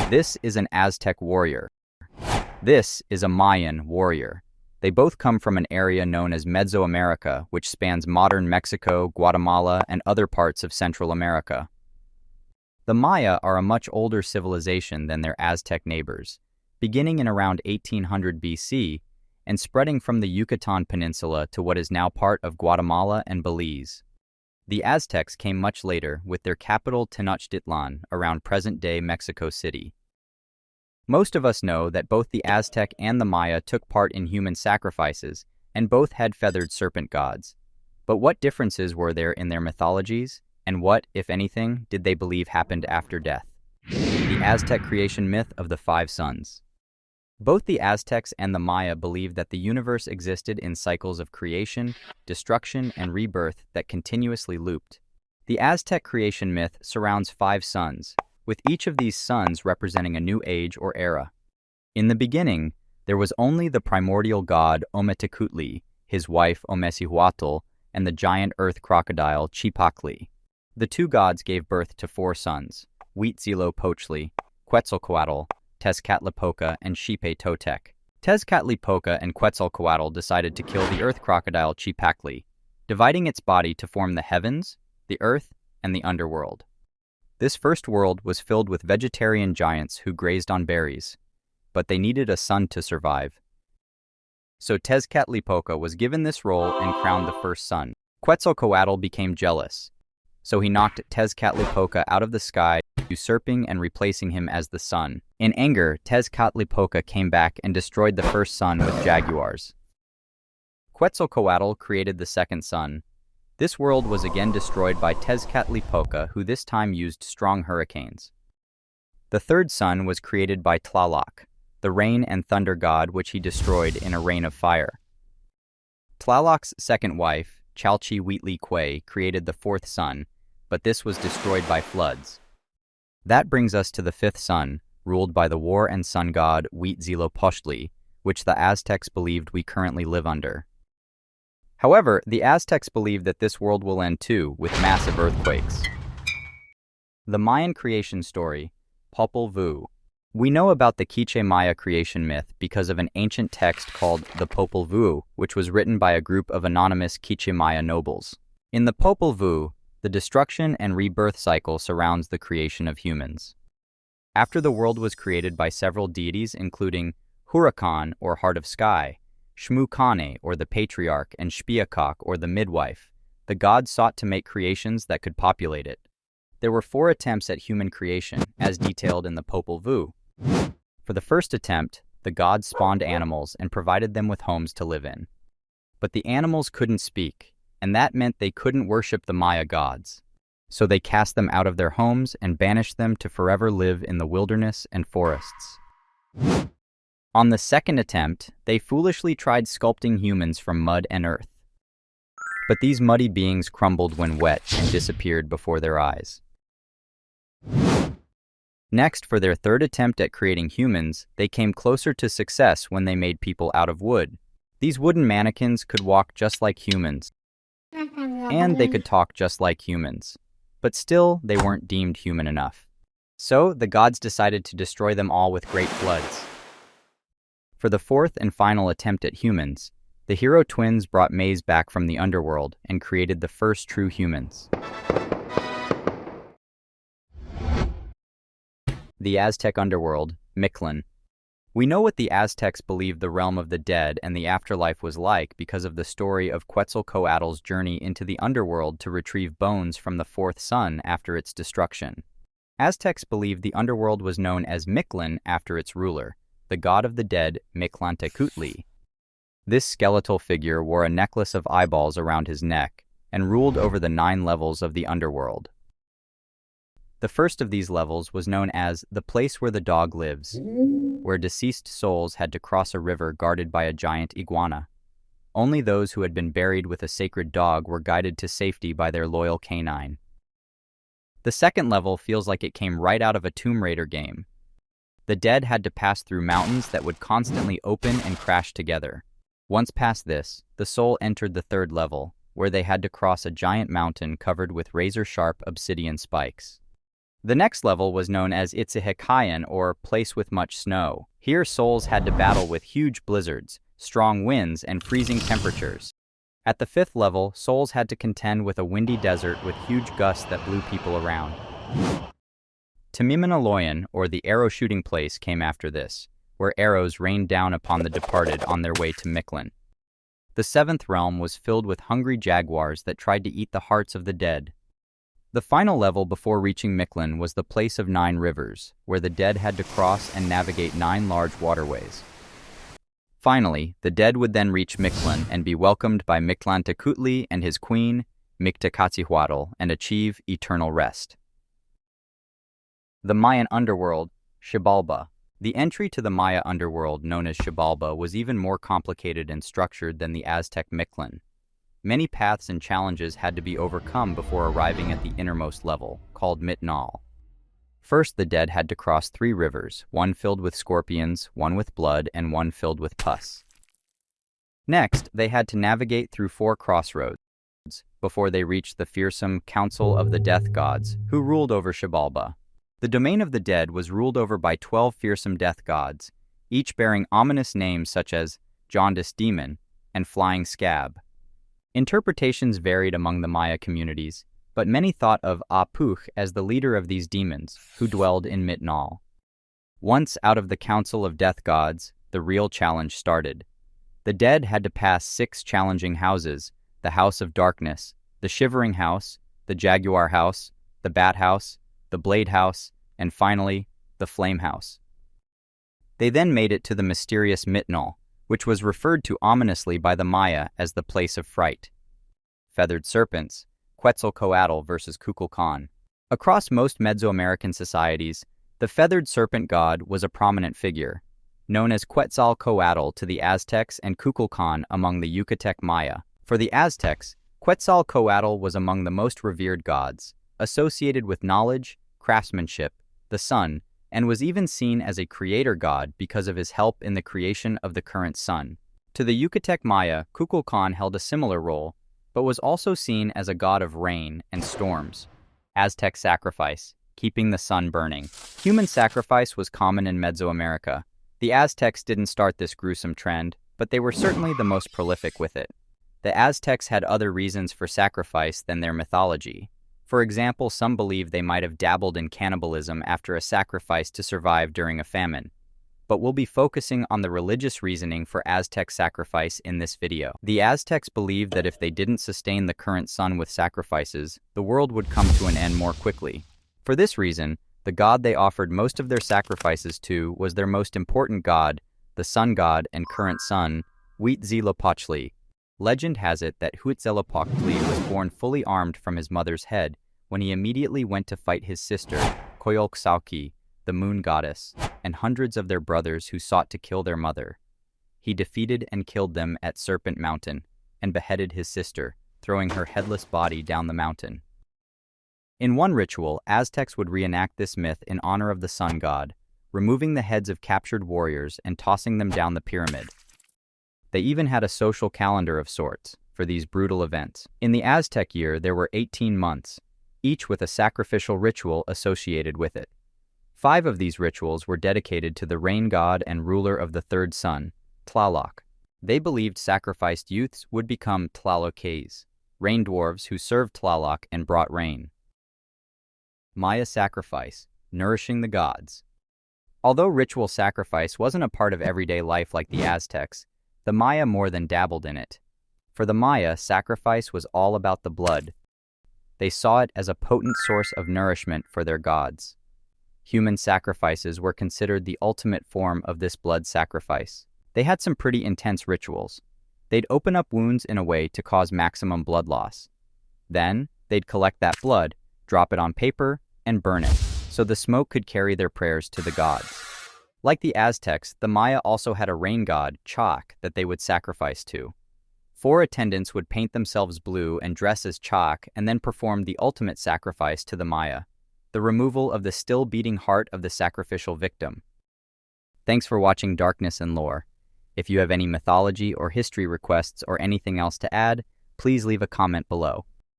This is an Aztec warrior. This is a Mayan warrior. They both come from an area known as Mesoamerica, which spans modern Mexico, Guatemala, and other parts of Central America. The Maya are a much older civilization than their Aztec neighbors, beginning in around 1800 BC and spreading from the Yucatan Peninsula to what is now part of Guatemala and Belize. The Aztecs came much later, with their capital Tenochtitlan around present-day Mexico City. Most of us know that both the Aztec and the Maya took part in human sacrifices, and both had feathered serpent gods. But what differences were there in their mythologies, and what, if anything, did they believe happened after death? The Aztec creation myth of the 5 suns. Both the Aztecs and the Maya believed that the universe existed in cycles of creation, destruction, and rebirth that continuously looped. The Aztec creation myth surrounds 5 suns, with each of these suns representing a new age or era. In the beginning, there was only the primordial god Mictlantecuhtli, his wife Mictlantecuhtli, and the giant earth crocodile Mictlantecuhtli. The 2 gods gave birth to 4 sons, Huitzilopochtli, Quetzalcoatl, Tezcatlipoca, and Xipe-Totec. Tezcatlipoca and Quetzalcoatl decided to kill the earth crocodile Mictlantecuhtli, dividing its body to form the heavens, the earth, and the underworld. This first world was filled with vegetarian giants who grazed on berries, but they needed a son to survive. So Tezcatlipoca was given this role and crowned the first son. Quetzalcoatl became jealous, so he knocked Tezcatlipoca out of the sky, usurping and replacing him as the sun. In anger, Tezcatlipoca came back and destroyed the first sun with jaguars. Quetzalcoatl created the second sun. This world was again destroyed by Tezcatlipoca, who this time used strong hurricanes. The third sun was created by Tlaloc, the rain and thunder god, which he destroyed in a rain of fire. Tlaloc's second wife, Chalchihuitlicue, created the fourth sun, but this was destroyed by floods. That brings us to the fifth sun, ruled by the war and sun god Huitzilopochtli, which the Aztecs believed we currently live under. However, the Aztecs believe that this world will end too, with massive earthquakes. The Mayan creation story, Popol Vuh. We know about the Quiche Maya creation myth because of an ancient text called the Popol Vuh, which was written by a group of anonymous Quiche Maya nobles. In the Popol Vuh, the destruction and rebirth cycle surrounds the creation of humans. After the world was created by several deities including Huracan, or Heart of Sky, Shmukane, or the Patriarch, and Shpiakak, or the Midwife, the gods sought to make creations that could populate it. There were 4 attempts at human creation, as detailed in the Popol Vuh. For the first attempt, the gods spawned animals and provided them with homes to live in. But the animals couldn't speak, and that meant they couldn't worship the Maya gods. So they cast them out of their homes and banished them to forever live in the wilderness and forests. On the second attempt, they foolishly tried sculpting humans from mud and earth. But these muddy beings crumbled when wet and disappeared before their eyes. Next, for their third attempt at creating humans, they came closer to success when they made people out of wood. These wooden mannequins could walk just like humans, and they could talk just like humans. But still, they weren't deemed human enough. So, the gods decided to destroy them all with great floods. For the fourth and final attempt at humans, the hero twins brought maize back from the underworld and created the first true humans. The Aztec underworld, Mictlan. We know what the Aztecs believed the realm of the dead and the afterlife was like because of the story of Quetzalcoatl's journey into the underworld to retrieve bones from the fourth sun after its destruction. Aztecs believed the underworld was known as Mictlan after its ruler, the god of the dead Mictlantecuhtli. This skeletal figure wore a necklace of eyeballs around his neck and ruled over the 9 levels of the underworld. The first of these levels was known as the place where the dog lives, where deceased souls had to cross a river guarded by a giant iguana. Only those who had been buried with a sacred dog were guided to safety by their loyal canine. The second level feels like it came right out of a Tomb Raider game. The dead had to pass through mountains that would constantly open and crash together. Once past this, the soul entered the third level, where they had to cross a giant mountain covered with razor-sharp obsidian spikes. The next level was known as Itzihikayan, or place with much snow. Here souls had to battle with huge blizzards, strong winds, and freezing temperatures. At the fifth level, souls had to contend with a windy desert with huge gusts that blew people around. Tamiminaloyan, or the arrow shooting place, came after this, where arrows rained down upon the departed on their way to Mictlan. The seventh realm was filled with hungry jaguars that tried to eat the hearts of the dead. The final level before reaching Mictlan was the place of 9 rivers, where the dead had to cross and navigate 9 large waterways. Finally, the dead would then reach Mictlan and be welcomed by Mictlantecuhtli and his queen, Mictlantecuhtli, and achieve eternal rest. The Mayan underworld, Xibalba. The entry to the Maya underworld, known as Xibalba, was even more complicated and structured than the Aztec Mictlan. Many paths and challenges had to be overcome before arriving at the innermost level, called Mitnal. First, the dead had to cross 3 rivers, one filled with scorpions, one with blood, and one filled with pus. Next, they had to navigate through 4 crossroads before they reached the fearsome Council of the Death Gods, who ruled over Xibalba. The domain of the dead was ruled over by 12 fearsome death gods, each bearing ominous names such as Jaundice Demon and Flying Scab. Interpretations varied among the Maya communities, but many thought of Apuch as the leader of these demons, who dwelled in Mitnal. Once out of the Council of Death Gods, the real challenge started. The dead had to pass 6 challenging houses: the House of Darkness, the Shivering House, the Jaguar House, the Bat House, the Blade House, and finally, the Flame House. They then made it to the mysterious Mitnal, which was referred to ominously by the Maya as the place of fright. Feathered serpents, Quetzalcoatl versus Kukulkan. Across most Mesoamerican societies, the feathered serpent god was a prominent figure, known as Quetzalcoatl to the Aztecs and Kukulkan among the Yucatec Maya. For the Aztecs, Quetzalcoatl was among the most revered gods, associated with knowledge, craftsmanship, the sun, and was even seen as a creator god because of his help in the creation of the current sun. To the Yucatec Maya, Kukulkan held a similar role, but was also seen as a god of rain and storms. Aztec sacrifice, keeping the sun burning. Human sacrifice was common in Mesoamerica. The Aztecs didn't start this gruesome trend, but they were certainly the most prolific with it. The Aztecs had other reasons for sacrifice than their mythology. For example, some believe they might have dabbled in cannibalism after a sacrifice to survive during a famine. But we'll be focusing on the religious reasoning for Aztec sacrifice in this video. The Aztecs believed that if they didn't sustain the current sun with sacrifices, the world would come to an end more quickly. For this reason, the god they offered most of their sacrifices to was their most important god, the sun god and current sun, Huitzilopochtli. Legend has it that Huitzilopochtli was born fully armed from his mother's head when he immediately went to fight his sister, Coyolxauhqui, the moon goddess, and hundreds of their brothers who sought to kill their mother. He defeated and killed them at Serpent Mountain and beheaded his sister, throwing her headless body down the mountain. In one ritual, Aztecs would reenact this myth in honor of the sun god, removing the heads of captured warriors and tossing them down the pyramid. They even had a social calendar of sorts for these brutal events. In the Aztec year, there were 18 months, each with a sacrificial ritual associated with it. 5 of these rituals were dedicated to the rain god and ruler of the third sun, Tlaloc. They believed sacrificed youths would become Tlaloques, rain dwarves who served Tlaloc and brought rain. Maya sacrifice, nourishing the gods. Although ritual sacrifice wasn't a part of everyday life like the Aztecs, the Maya more than dabbled in it. For the Maya, sacrifice was all about the blood. They saw it as a potent source of nourishment for their gods. Human sacrifices were considered the ultimate form of this blood sacrifice. They had some pretty intense rituals. They'd open up wounds in a way to cause maximum blood loss. Then, they'd collect that blood, drop it on paper, and burn it, so the smoke could carry their prayers to the gods. Like the Aztecs, the Maya also had a rain god, Chac, that they would sacrifice to. 4 attendants would paint themselves blue and dress as Chac and then perform the ultimate sacrifice to the Maya, the removal of the still beating heart of the sacrificial victim. Thanks for watching Darkness and Lore. If you have any mythology or history requests or anything else to add, please leave a comment below.